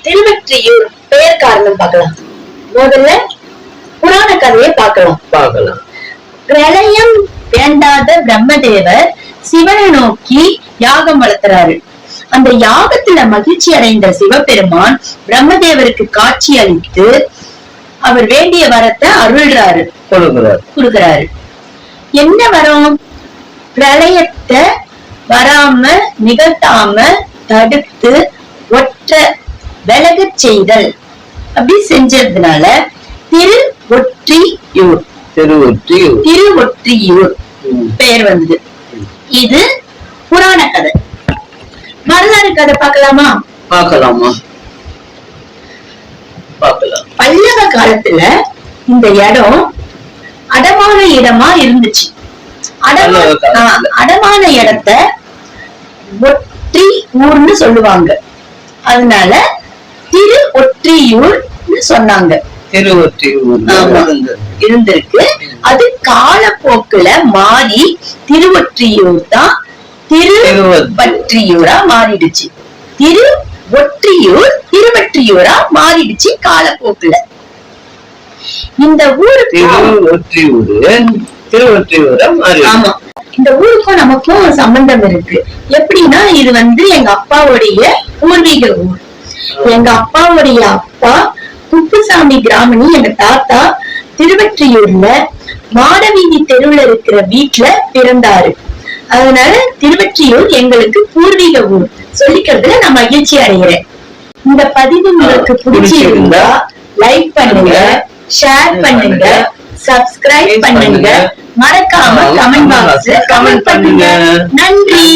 திருவெற்றியூர் பெயர் காரணம் பார்க்கலாம். முதல்ல புராண கதையை பார்க்கலாம். பிரளயம் வேண்டாத பிரம்மதேவர் சிவனை நோக்கி யாகம் வளர்த்துறாரு. அந்த யாகத்துல மகிழ்ச்சி அடைந்த சிவபெருமான் பிரம்மதேவருக்கு காட்சி அளித்து அவர் வேண்டிய வரத்தை அருள்றாரு, கொடுக்கிறாரு. என்ன வரம்? பிரளயத்தை வராம நிகழ்த்தாம தடுத்து ஒற்ற விலகச் செய்தல். அப்படி செஞ்சதுனால திருவொற்றியூர் பெயர் வந்தது. இது புராண கதை. வரலாறு கதை பார்க்கலாமா? பல்லவ காலத்துல இந்த இடம் அடமான இடமா இருந்துச்சு. அடமான இடத்த ஒற்றி ஊர்னு சொல்லுவாங்க. அதனால திருவொற்றியூர் சொன்னாங்க. இருந்திருக்கு. அது காலப்போக்குல மாறி திருவொற்றியூர் தான் திருவற்றியூரா மாறிடுச்சு. திருவொற்றியூர் திருவற்றியூரா மாறிடுச்சு காலப்போக்குல. இந்த ஊருக்கு ஆமா, இந்த ஊருக்கும் நமக்கும் சம்பந்தம் இருக்கு. எப்படின்னா இது எங்க அப்பாவுடைய பூர்வீக ஊர். எங்க அப்பாவுடைய அப்பா குப்புசாமி கிராமணி, எங்க தாத்தா திருவெற்றியூர்ல மாடவீதி தெருவுல இருக்கிற வீட்டுல பிறந்தாரு. அதனால திருவெற்றியூர் எங்களுக்கு பூர்வீக ஊர் சொல்லிக்கிறதுல நான் மகிழ்ச்சி அடைகிறேன். இந்த பதிவு உங்களுக்கு பிடிச்சிருந்தா லைக் பண்ணுங்க, ஷேர் பண்ணுங்க, சப்ஸ்கிரைப் பண்ணுங்க, மறக்காம கமெண்ட் பாக்ஸ்ல கமெண்ட் பண்ணுங்க. நன்றி.